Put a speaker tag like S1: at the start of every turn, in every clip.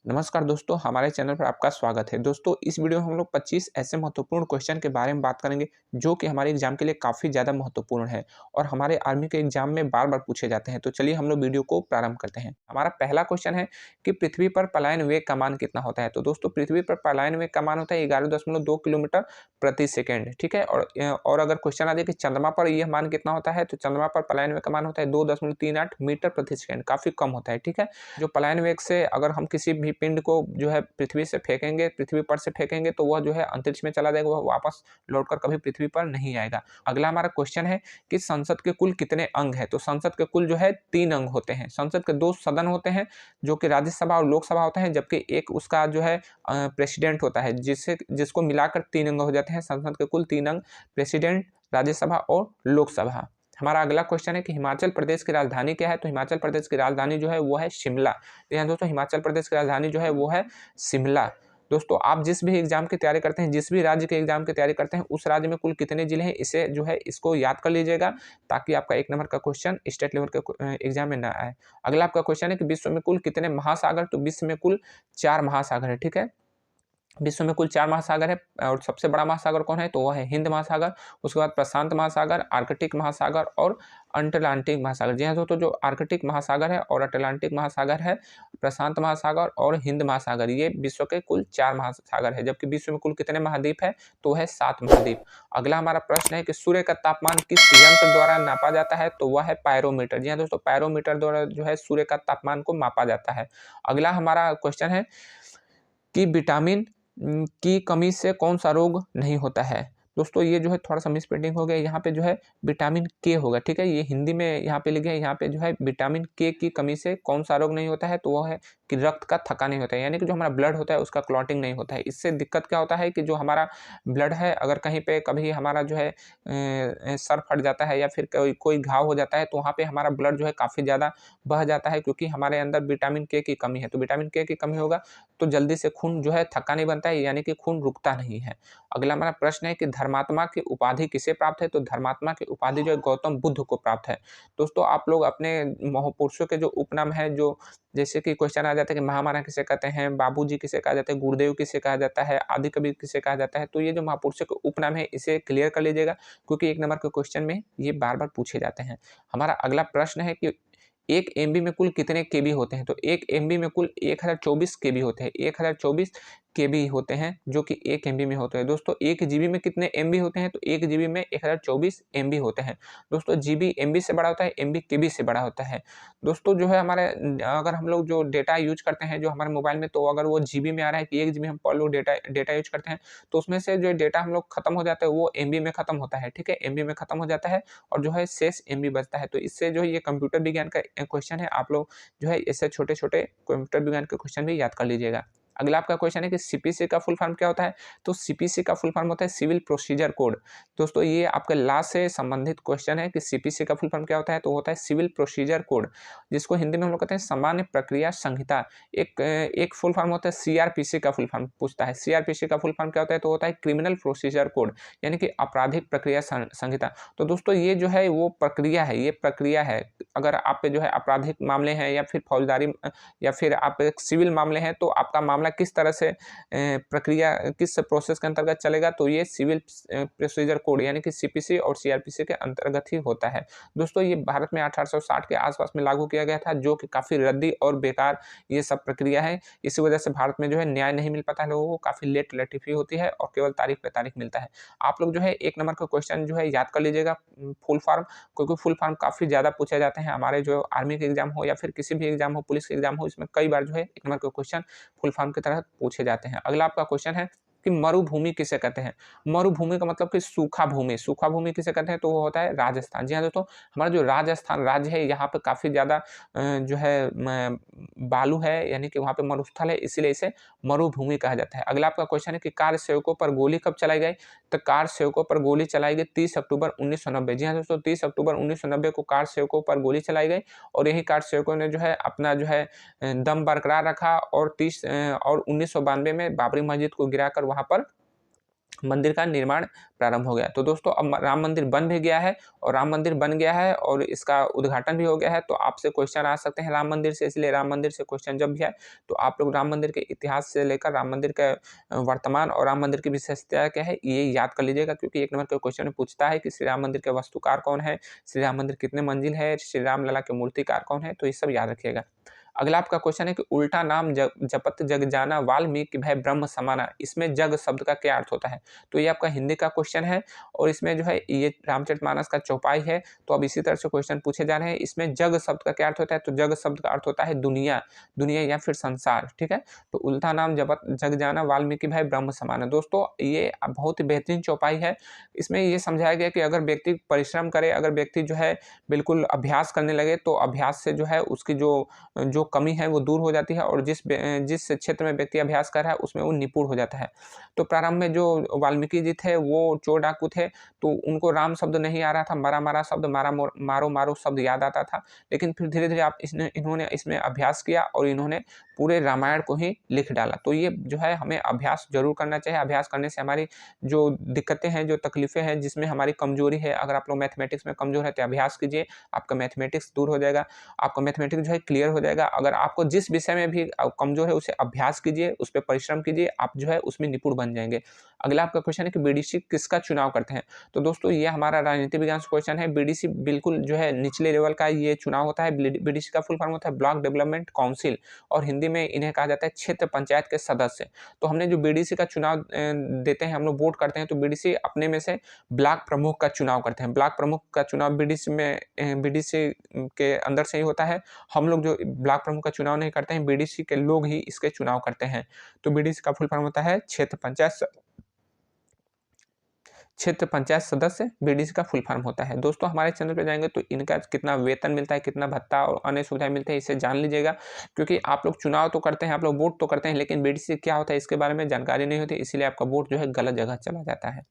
S1: नमस्कार दोस्तों, हमारे चैनल पर आपका स्वागत है। दोस्तों, इस वीडियो में हम लोग 25 ऐसे महत्वपूर्ण क्वेश्चन के बारे में बात करेंगे जो कि हमारे एग्जाम के लिए काफ़ी ज़्यादा महत्वपूर्ण है और हमारे आर्मी के एग्जाम में बार-बार पूछे जाते हैं। तो चलिए हम लोग वीडियो को प्रारंभ करते हैं। हमारा पहला क्वेश्चन है कि पृथ्वी पर पलायन वेग का मान कितना होता है? तो दोस्तों, पृथ्वी पर पलायन वेग का मान होता है 11.2 किलोमीटर प्रति सेकंड, ठीक है? और अगर क्वेश्चन आ जाए कि चंद्रमा पर यह मान कितना होता है, तो चंद्रमा पर पलायन वेग का मान होता है 2.38 मीटर प्रति सेकंड, काफ़ी कम होता है, ठीक है? जो पलायन वेग से अगर हम किसी भी पिंड को जो है पृथ्वी से फेंकेंगे, पृथ्वी पर से फेंकेंगे तो वह जो है अंतरिक्ष में चला जाएगा, वह वापस लौटकर कभी पृथ्वी पर नहीं आएगा। अगला हमारा क्वेश्चन है कि संसद के कुल कितने अंग हैं? तो संसद के कुल जो है 3 अंग होते हैं। संसद के 2 सदन होते हैं जो कि राज्यसभा और लोकसभा होते हैं, जबकि एक उसका जो है प्रेसिडेंट होता है जिसको मिलाकर 3 अंग हो जाते हैं। संसद के कुल 3 अंग प्रेसिडेंट, राज्यसभा और लोकसभा। हमारा अगला क्वेश्चन है कि हिमाचल प्रदेश की राजधानी क्या है? तो हिमाचल प्रदेश की राजधानी जो है वो है शिमला। तो यहाँ दोस्तों हिमाचल प्रदेश की राजधानी जो है वो है शिमला। दोस्तों, आप जिस भी एग्जाम की तैयारी करते हैं, जिस भी राज्य के एग्जाम की तैयारी करते हैं, उस राज्य में कुल कितने जिले हैं, इसे जो है इसको याद कर लीजिएगा ताकि आपका 1 नंबर का क्वेश्चन स्टेट लेवल के एग्जाम में ना आए। अगला आपका क्वेश्चन है कि विश्व में कुल कितने महासागर? तो विश्व में कुल 4 महासागर है, ठीक है? विश्व में कुल 4 महासागर है और सबसे बड़ा महासागर कौन है? तो वह है हिंद महासागर, उसके बाद प्रशांत महासागर, आर्कटिक महासागर और अटलांटिक महासागर। जी हाँ दोस्तों, जो आर्कटिक महासागर है और अटलांटिक महासागर है, प्रशांत महासागर और हिंद महासागर, ये विश्व के कुल 4 महासागर है। जबकि विश्व में कुल कितने महाद्वीप है? तो वह है 7 महाद्वीप। अगला हमारा प्रश्न है कि सूर्य का तापमान किस यंत्र द्वारा नापा जाता है? तो वह है पायरोमीटर। जी हाँ दोस्तों, पायरोमीटर द्वारा जो है सूर्य का तापमान को मापा जाता है। अगला हमारा क्वेश्चन है कि विटामिन की कमी से कौन-सा रोग नहीं होता है? दोस्तों, ये जो है थोड़ा-सा मिसप्रिंटिंग हो गया, यहाँ पे जो है विटामिन के होगा, ठीक है? ये हिंदी में यहाँ पे लिखे हैं, यहाँ पे जो है विटामिन के की कमी से कौन-सा रोग नहीं होता है? तो वो है कि रक्त का थक्का नहीं होता है, यानी कि जो हमारा ब्लड होता है उसका क्लॉटिंग नहीं होता है। इससे दिक्कत क्या होता है कि जो हमारा ब्लड है, अगर कहीं पे कभी हमारा जो है सर फट जाता है या फिर कोई कोई घाव हो जाता है, तो वहाँ पे हमारा ब्लड जो है काफ़ी ज़्यादा बह जाता है, क्योंकि हमारे अंदर विटामिन के की कमी है। तो विटामिन के की कमी होगा तो जल्दी से खून जो है थक्का नहीं बनता है, यानी कि खून रुकता नहीं है। अगला हमारा प्रश्न है कि धर्मात्मा की उपाधि किसे प्राप्त है? तो धर्मात्मा की उपाधि जो है गौतम बुद्ध को प्राप्त है। दोस्तों, आप लोग अपने महापुरुषों के जो उपनाम है, जो जैसे कि क्वेश्चन आ जाता है कि महामाना किसे कहते हैं, बाबूजी किसे कहा जाता है, गुरुदेव किसे कहा जाता है, आदि कबीर किसे कहा जाता है, तो ये जो महापुरुषों के उपनाम है इसे क्लियर कर लीजिएगा, क्योंकि 1 नंबर के क्वेश्चन में ये बार-बार पूछे जाते हैं। हमारा अगला प्रश्न है कि 1 एमबी में कुल कितने केबी होते हैं? तो 1 एमबी में कुल 1024 केबी होते हैं। 1024 केबी होते हैं जो कि 1 एमबी में होते हैं। दोस्तों, 1 जीबी में कितने एमबी होते हैं? तो 1 जीबी में 1024 एमबी होते हैं। दोस्तों, जीबी एमबी से बड़ा होता है, एमबी केबी से बड़ा होता है। दोस्तों, जो है हमारे अगर हम लोग जो डेटा यूज़ करते हैं जो हमारे मोबाइल में, तो अगर वो जीबी में आ रहा है कि 1 जीबी हम पर लोग डेटा डेटा यूज़ करते हैं, तो उसमें से जो डेटा हम लोग खत्म हो जाता है वो एमबी में खत्म होता है, ठीक है? एमबी में खत्म हो जाता है और जो है शेष एमबी बचता है। तो इससे जो है ये कंप्यूटर विज्ञान का क्वेश्चन है, आप लोग जो है इससे छोटे-छोटे कंप्यूटर विज्ञान के क्वेश्चन भी याद कर लीजिएगा। अगला आपका क्वेश्चन है कि सीपीसी का फुल फॉर्म क्या होता है? तो सीपीसी का फुल फॉर्म होता है सिविल प्रोसीजर कोड। दोस्तों, ये आपके लॉ से संबंधित क्वेश्चन है कि सीपीसी का फुल फॉर्म क्या होता है? तो होता है सिविल प्रोसीजर कोड, जिसको हिंदी में हम लोग कहते हैं सामान्य प्रक्रिया संहिता। एक फुल फॉर्म होता है सीआरपीसी का फुल फॉर्म पूछता है। सीआरपीसी का फुल फॉर्म क्या होता है? तो होता है क्रिमिनल प्रोसीजर कोड, यानी कि आपराधिक प्रक्रिया संहिता। तो दोस्तों, ये जो है वो प्रक्रिया है, ये प्रक्रिया है। अगर आप पे जो है आपराधिक मामले हैं या फिर फौजदारी या फिर आप एक सिविल मामले हैं, तो आपका मामला किस तरह से प्रक्रिया किस प्रोसेस के अंतर्गत चलेगा, तो ये सिविल प्रोसीजर कोड यानी कि सीपीसी और सीआरपीसी के अंतर्गत ही होता है। दोस्तों, ये भारत में 1860 के आसपास में लागू किया गया था, जो कि काफ़ी रद्दी और बेकार ये सब प्रक्रिया है। इसी वजह से भारत में जो है न्याय नहीं मिल पाता है लोगों को, काफ़ी लेट लटीफी होती है और केवल तारीख पे तारीख मिलता है। आप लोग जो है 1 नंबर का क्वेश्चन जो है याद कर लीजिएगा, फुल फॉर्म, क्योंकि फुल फॉर्म काफ़ी ज़्यादा पूछे जाते हैं। हमारे जो आर्मी के एग्जाम हो या फिर किसी भी एग्जाम हो, पुलिस के एग्जाम हो, इसमें कई बार जो है 1 नंबर के क्वेश्चन फुल फॉर्म की तरह पूछे जाते हैं। अगला आपका क्वेश्चन है कि मरुभूमि किसे कहते हैं? मरुभूमि का मतलब कि सूखा भूमि। सूखा भूमि किसे कहते हैं? तो वो होता है राजस्थान। जी हाँ दोस्तों, हमारा जो राजस्थान राज्य है, यहाँ पे काफ़ी ज़्यादा जो है बालू है, यानी कि वहाँ पे मरुस्थल है, इसीलिए इसे मरुभूमि कहा जाता है। अगला आपका क्वेश्चन है कि कार सेवकों पर गोली कब चलाई गई? तो कार सेवकों पर गोली चलाई गई 30 अक्टूबर 1990। जी हाँ दोस्तों, 30 अक्टूबर 1990 को कार सेवकों पर गोली चलाई गई और यही कार सेवकों ने जो है अपना जो है दम बरकरार रखा और 1992 में बाबरी मस्जिद को गिराकर वहाँ पर मंदिर का निर्माण प्रारंभ हो गया। तो दोस्तों अब राम मंदिर बन भी गया है, और राम मंदिर बन गया है और इसका उद्घाटन भी हो गया है। तो आपसे क्वेश्चन आ सकते हैं राम मंदिर से, इसलिए राम मंदिर से क्वेश्चन जब भी आए तो आप लोग राम मंदिर के इतिहास से लेकर राम मंदिर का वर्तमान और राम मंदिर की विशेषता क्या है ये याद कर लीजिएगा, क्योंकि 1 नंबर के क्वेश्चन में पूछता है कि श्री राम मंदिर के वास्तुकार कौन है, श्री राम मंदिर कितने मंजिल है, श्री राम लला के मूर्तिकार कौन है, तो ये सब याद रखिएगा। अगला आपका क्वेश्चन है कि उल्टा नाम जपत जग जाना वाल्मीकि भय ब्रह्म समाना, इसमें जग शब्द का क्या अर्थ होता है? तो ये आपका हिंदी का क्वेश्चन है, और इसमें जो है ये रामचरितमानस का चौपाई है। तो अब इसी तरह से क्वेश्चन पूछे जा रहे हैं। इसमें जग शब्द का क्या अर्थ होता है? तो जग शब्द का अर्थ होता है दुनिया, दुनिया या फिर संसार, ठीक है। तो उल्टा नाम जपत जग जाना वाल्मीकि भय ब्रह्म समाना। दोस्तों ये बहुत ही बेहतरीन चौपाई है। इसमें ये समझाया गया कि अगर व्यक्ति परिश्रम करे, अगर व्यक्ति जो है बिल्कुल अभ्यास करने लगे, तो अभ्यास से जो है उसकी जो कमी है वो दूर हो जाती है, और जिस क्षेत्र में व्यक्ति अभ्यास कर रहा है उसमें वो निपुण हो जाता है। तो प्रारंभ में जो वाल्मीकि जी थे वो चोर डाकू थे, तो उनको राम शब्द नहीं आ रहा था, मारा मारा शब्द, मारो मारो शब्द याद आता था। लेकिन फिर धीरे धीरे इन्होंने इसमें अभ्यास किया और इन्होंने पूरे रामायण को ही लिख डाला। तो ये जो है हमें अभ्यास जरूर करना चाहिए। अभ्यास करने से हमारी जो दिक्कतें हैं, जो तकलीफें हैं, जिसमें हमारी कमजोरी है, अगर आप लोग मैथमेटिक्स में कमजोर है तो अभ्यास कीजिए, आपका मैथमेटिक्स दूर हो जाएगा, आपका मैथमेटिक्स जो है क्लियर हो जाएगा। अगर आपको जिस विषय में भी कमजोर है उसे अभ्यास कीजिए, उस पर परिश्रम कीजिए, आप जो है उसमें निपुण बन जाएंगे। अगला आपका क्वेश्चन है कि बीडीसी किसका चुनाव करते हैं? तो दोस्तों ये हमारा राजनीति विज्ञान से क्वेश्चन है। बीडीसी बिल्कुल जो है निचले लेवल का ये चुनाव होता है। बीडीसी का फुल फॉर्म होता है ब्लॉक डेवलपमेंट काउंसिल, और हिंदी में इन्हें कहा जाता है क्षेत्र पंचायत के सदस्य। तो हमने जो बीडीसी का चुनाव देते हैं, हम लोग वोट करते हैं, तो बीडीसी अपने में से ब्लॉक प्रमुख का चुनाव करते हैं। ब्लॉक प्रमुख का चुनाव बीडीसी के अंदर से ही होता है। हम लोग जो ब्लॉक प्रमुख का चुनाव नहीं करते हैं, बीडीसी के लोग ही इसके चुनाव करते हैं। तो बीडीसी का फुल फॉर्म होता है क्षेत्र पंचायत सदस्य, बीडीसी का फुल फॉर्म होता है। दोस्तों हमारे चैनल पे जाएंगे तो इनका कितना वेतन मिलता है, कितना भत्ता और अन्य सुविधाएं मिलते हैं, इसे जान लीजिएगा, क्योंकि आप लोग चुनाव तो करते हैं, आप लोग वोट तो करते हैं, लेकिन बीडीसी क्या होता है इसके बारे में जानकारी नहीं होती, इसीलिए आपका वोट जो है गलत जगह चला जाता है।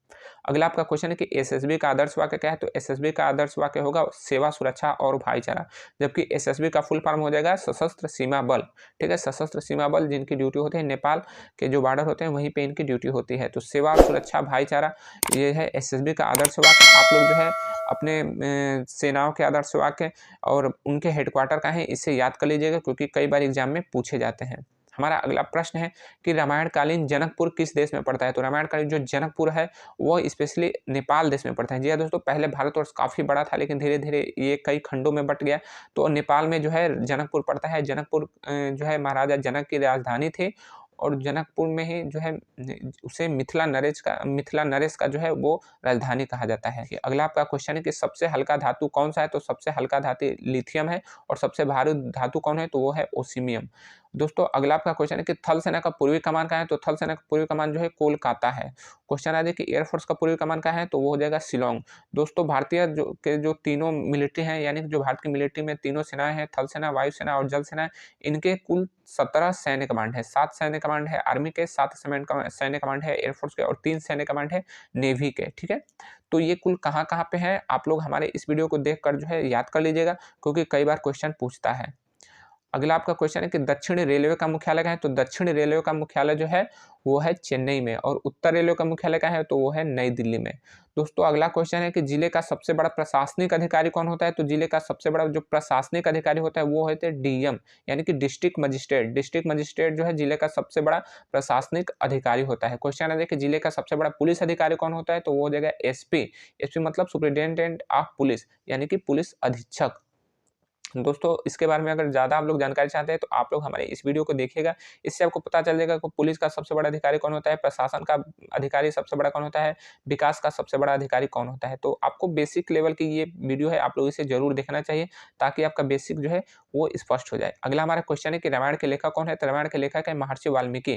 S1: अगला आपका क्वेश्चन है कि एसएसबी का आदर्श वाक्य क्या है? तो एसएसबी का आदर्श वाक्य होगा सेवा, सुरक्षा और भाईचारा, जबकि एसएसबी का फुल फॉर्म हो जाएगा सशस्त्र सीमा बल, ठीक है। सशस्त्र सीमा बल जिनकी ड्यूटी होती है नेपाल के जो बॉर्डर होते हैं वहीं पे इनकी ड्यूटी होती है। तो सेवा और सुरक्षा भाईचारा ये है एसएसबी का आदर्श वाक्य। आप लोग जो है अपने सेनाओं के आदर्श वाक्य और उनके हेडक्वार्टर का है, इसे याद कर लीजिएगा, क्योंकि कई बार एग्जाम में पूछे जाते हैं। हमारा अगला प्रश्न है कि रामायणकालीन जनकपुर किस देश में पड़ता है? तो रामायणकालीन जो जनकपुर है वो स्पेशली नेपाल देश में पड़ता है। जी हाँ दोस्तों, पहले भारतवर्ष काफ़ी बड़ा था, लेकिन धीरे धीरे ये कई खंडों में बट गया, तो नेपाल में जो है जनकपुर पड़ता है। जनकपुर जो है महाराजा जनक की राजधानी थी, और जनकपुर में ही जो है उसे मिथिला नरेश का जो है वो राजधानी कहा जाता है। अगला आपका क्वेश्चन है कि सबसे हल्का धातु कौन सा है? तो सबसे हल्का धातु लिथियम है, और सबसे भारी धातु कौन है? तो वो है ओसिमियम। दोस्तों अगला आपका क्वेश्चन है कि थल सेना का पूर्वी कमान कहाँ है? तो थल सेना का पूर्वी कमान जो है कोलकाता है। क्वेश्चन आ जाए कि एयरफोर्स का पूर्वी कमान कहाँ है? तो वो हो जाएगा शिलोंग। दोस्तों भारतीय जो तीनों मिलिट्री हैं, यानी जो भारत की मिलिट्री में तीनों सेनाएं हैं, थल सेना, वायु सेना और जल सेना, इनके कुल 17 सैन्य कमांड है। 7 सैन्य कमांड है आर्मी के, 7 सैन्य कमांड है एयरफोर्स के, और 3 सैन्य कमांड है नेवी के, ठीक है। तो ये कुल कहाँ कहाँ पे है आप लोग हमारे इस वीडियो को देखकर जो है याद कर लीजिएगा, क्योंकि कई बार क्वेश्चन पूछता है। अगला आपका क्वेश्चन है कि दक्षिण रेलवे का मुख्यालय कहाँ है? तो दक्षिण रेलवे का मुख्यालय जो है वो है चेन्नई में, और उत्तर रेलवे का मुख्यालय कहाँ है? तो वो है नई दिल्ली में। दोस्तों अगला क्वेश्चन है कि जिले का सबसे बड़ा प्रशासनिक अधिकारी कौन होता है? तो जिले का सबसे बड़ा जो प्रशासनिक अधिकारी होता है वो होते हैं डीएम, यानी कि डिस्ट्रिक्ट मजिस्ट्रेट। डिस्ट्रिक्ट मजिस्ट्रेट जो है जिले का सबसे बड़ा प्रशासनिक अधिकारी होता है। क्वेश्चन है कि जिले का सबसे बड़ा पुलिस अधिकारी कौन होता है? तो वो हो जाएगा एसपी। एसपी मतलब सुपरिटेंडेंट ऑफ पुलिस, यानी कि पुलिस अधीक्षक। दोस्तों इसके बारे में अगर ज़्यादा आप लोग जानकारी चाहते हैं तो आप लोग हमारे इस वीडियो को देखिएगा, इससे आपको पता चल जाएगा कि पुलिस का सबसे बड़ा अधिकारी कौन होता है, प्रशासन का अधिकारी सबसे बड़ा कौन होता है, विकास का सबसे बड़ा अधिकारी कौन होता है। तो आपको बेसिक लेवल की ये वीडियो है, आप लोग इसे जरूर देखना चाहिए, ताकि आपका बेसिक जो है वो स्पष्ट हो जाए। अगला हमारा क्वेश्चन है कि रामायण के लेखक कौन है? तो रामायण के लेखक है महर्षि वाल्मीकि।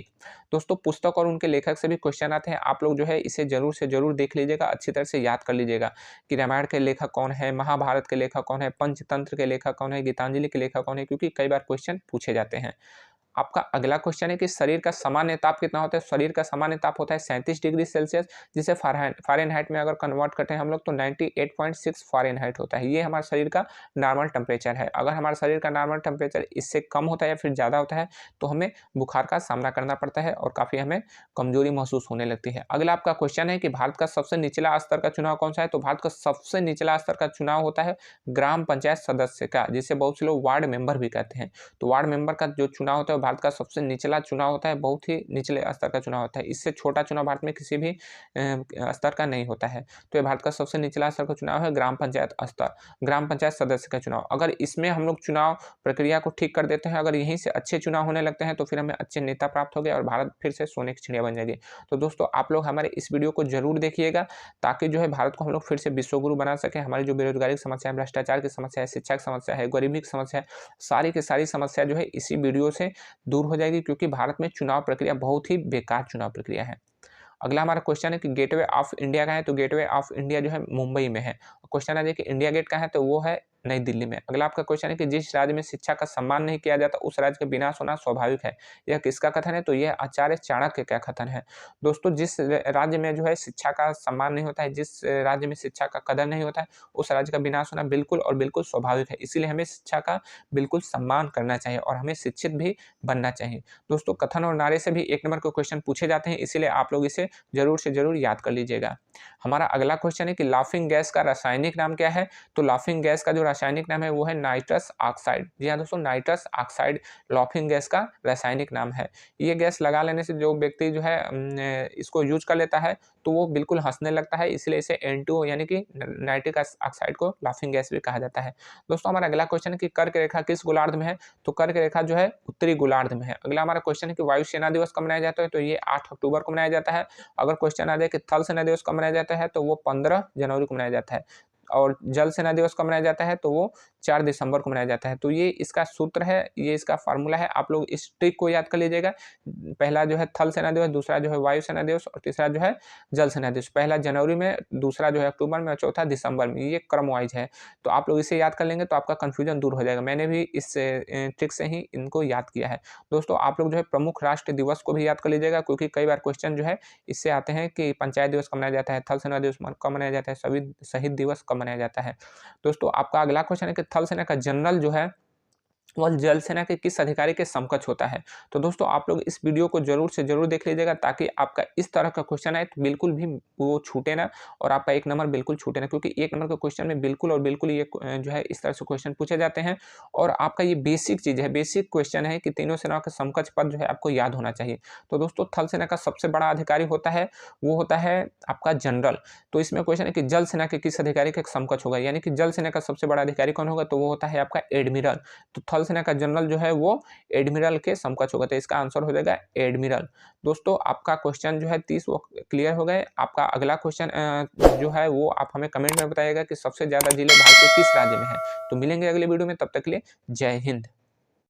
S1: दोस्तों पुस्तक और उनके लेखक से भी क्वेश्चन आते हैं, आप लोग जो है इसे जरूर से जरूर देख लीजिएगा, अच्छी तरह से याद कर लीजिएगा कि रामायण के लेखक कौन है, महाभारत के लेखक कौन है, पंचतंत्र के लेखक कौन है, गीतांजलि के लेखक कौन है, क्योंकि कई बार क्वेश्चन पूछे जाते हैं। आपका अगला क्वेश्चन है कि शरीर का सामान्य ताप कितना होता है। शरीर का सामान्य ताप होता है 37 डिग्री सेल्सियस, जिसे फ़ारेनहाइट में अगर कन्वर्ट करते हैं हम लोग तो 98.6 फ़ारेनहाइट होता है। ये हमारे शरीर का नॉर्मल टेम्परेचर है। अगर हमारे शरीर का नॉर्मल टेम्परेचर इससे कम होता है या फिर ज़्यादा होता है तो हमें बुखार का सामना करना पड़ता है और काफ़ी हमें कमजोरी महसूस होने लगती है। अगला आपका क्वेश्चन है कि भारत का सबसे निचला स्तर का चुनाव कौन सा है। तो भारत का सबसे निचला स्तर का चुनाव होता है ग्राम पंचायत सदस्य का, जिसे बहुत से लोग वार्ड मेंबर भी कहते हैं। तो वार्ड मेंबर का जो चुनाव होता है भारत का सबसे निचला चुनाव होता है, बहुत ही निचले स्तर का चुनाव होता है। इससे छोटा चुनाव भारत में किसी भी स्तर का नहीं होता है। तो ये भारत का सबसे निचला स्तर का चुनाव है ग्राम पंचायत स्तर, ग्राम पंचायत सदस्य का चुनाव। अगर इसमें हम लोग चुनाव प्रक्रिया को ठीक कर देते हैं, अगर यहीं से अच्छे चुनाव होने लगते हैं तो फिर हमें अच्छे नेता प्राप्त हो गए और भारत फिर से सोने की चिड़िया बन जाएगी। तो दोस्तों आप लोग हमारे इस वीडियो को जरूर देखिएगा, ताकि जो है भारत को हम लोग फिर से विश्वगुरु बना सकें। हमारी जो बेरोजगारी की समस्या है, भ्रष्टाचार की समस्या है, शिक्षा की समस्या है, गरीबी की समस्या है, सारी की सारी समस्या जो है इसी वीडियो से दूर हो जाएगी, क्योंकि भारत में चुनाव प्रक्रिया बहुत ही बेकार चुनाव प्रक्रिया है। अगला हमारा क्वेश्चन है कि गेटवे ऑफ इंडिया कहाँ है। तो गेटवे ऑफ इंडिया जो है मुंबई में है। क्वेश्चन आ जाए कि इंडिया गेट कहाँ है, तो वो है नई दिल्ली में। अगला आपका क्वेश्चन है कि जिस राज्य में शिक्षा का सम्मान नहीं किया जाता उस राज्य का विनाश होना स्वाभाविक है। यह किसका कथन है। तो यह आचार्य चाणक्य का कथन है। दोस्तों जिस राज्य में जो है शिक्षा का सम्मान नहीं होता है, जिस राज्य में शिक्षा का कदर नहीं होता है, उस राज्य का विनाश होना बिल्कुल और बिल्कुल स्वाभाविक है। इसीलिए हमें शिक्षा का बिल्कुल सम्मान करना चाहिए और हमें शिक्षित भी बनना चाहिए। दोस्तों कथन और नारे से भी 1 नंबर के क्वेश्चन पूछे जाते हैं, इसीलिए आप लोग इसे जरूर से जरूर याद कर लीजिएगा। हमारा अगला क्वेश्चन है कि लाफिंग गैस का रासायनिक नाम क्या है। तो लाफिंग गैस का जो रासायनिक नाम है वो है नाइट्रस ऑक्साइड। जी हाँ दोस्तों, नाइट्रस ऑक्साइड लाफिंग गैस का रासायनिक नाम है। ये गैस लगा लेने से जो व्यक्ति जो है इसको यूज कर लेता है तो वो बिल्कुल हंसने लगता है, इसलिए इसे N2 यानी कि नाइट्रिक ऑक्साइड को लाफिंग गैस भी कहा जाता है। दोस्तों हमारा अगला क्वेश्चन है कि कर्क रेखा किस गोलार्ध में है। तो कर्क रेखा जो है उत्तरी गोलार्ध में है। अगला हमारा क्वेश्चन है कि वायुसेना दिवस कब मनाया जाता है। तो ये 8 अक्टूबर को मनाया जाता है। अगर क्वेश्चन आ जाए कि थल सेना दिवस कब मनाया जाता है, तो वो 15 जनवरी को मनाया जाता है। और जल सेना दिवस कब मनाया जाता है, तो वो 4 दिसंबर को मनाया जाता है। तो ये इसका सूत्र है, ये इसका फार्मूला है, आप लोग इस ट्रिक को याद कर लीजिएगा। पहला जो है थल सेना दिवस, दूसरा जो है वायु सेना दिवस और तीसरा जो है जल सेना दिवस। पहला जनवरी में, दूसरा जो है अक्टूबर में और चौथा दिसंबर में। ये क्रम वाइज है, तो आप लोग इसे याद कर लेंगे तो आपका कन्फ्यूजन दूर हो जाएगा। मैंने भी इस ट्रिक से ही इनको याद किया है। दोस्तों आप लोग जो है प्रमुख राष्ट्र दिवस को भी याद कर लीजिएगा, क्योंकि कई बार क्वेश्चन जो है इससे आते हैं कि पंचायत दिवस कब मनाया जाता है, थल सेना दिवस कब मनाया जाता है, शहीद दिवस कब मनाया जाता है। दोस्तों आपका अगला क्वेश्चन है कि थल सेना का जनरल जो है वह जल सेना के किस अधिकारी के समकक्ष होता है। तो दोस्तों आप लोग इस वीडियो को जरूर से जरूर देख लीजिएगा, ताकि आपका इस तरह का क्वेश्चन आए तो बिल्कुल भी वो छूटे ना और आपका 1 नंबर बिल्कुल छूटे ना, क्योंकि 1 नंबर के क्वेश्चन में बिल्कुल और बिल्कुल ये जो है इस तरह से क्वेश्चन पूछे जाते हैं। और आपका ये बेसिक चीज़ है, बेसिक क्वेश्चन है कि तीनों सेनाओं के समकक्ष पद जो है आपको याद होना चाहिए। तो दोस्तों थल सेना का सबसे बड़ा अधिकारी होता है, वो होता है आपका जनरल। तो इसमें क्वेश्चन है कि जल सेना के किस अधिकारी के समकक्ष होगा, यानी कि जल सेना का सबसे बड़ा अधिकारी कौन होगा, तो वो होता है आपका एडमिरल। तो थल सेना का जनरल जो है वो एडमिरल के समकक्ष होगा, तो इसका आंसर हो जाएगा एडमिरल। दोस्तों आपका क्वेश्चन जो है 30 वो क्लियर हो गए। आपका अगला क्वेश्चन जो है वो आप हमें कमेंट में बताइएगा कि सबसे ज़्यादा जिले भारत के किस राज्य में है। तो मिलेंगे अगले वीडियो में, तब तक के लिए जय हिंद।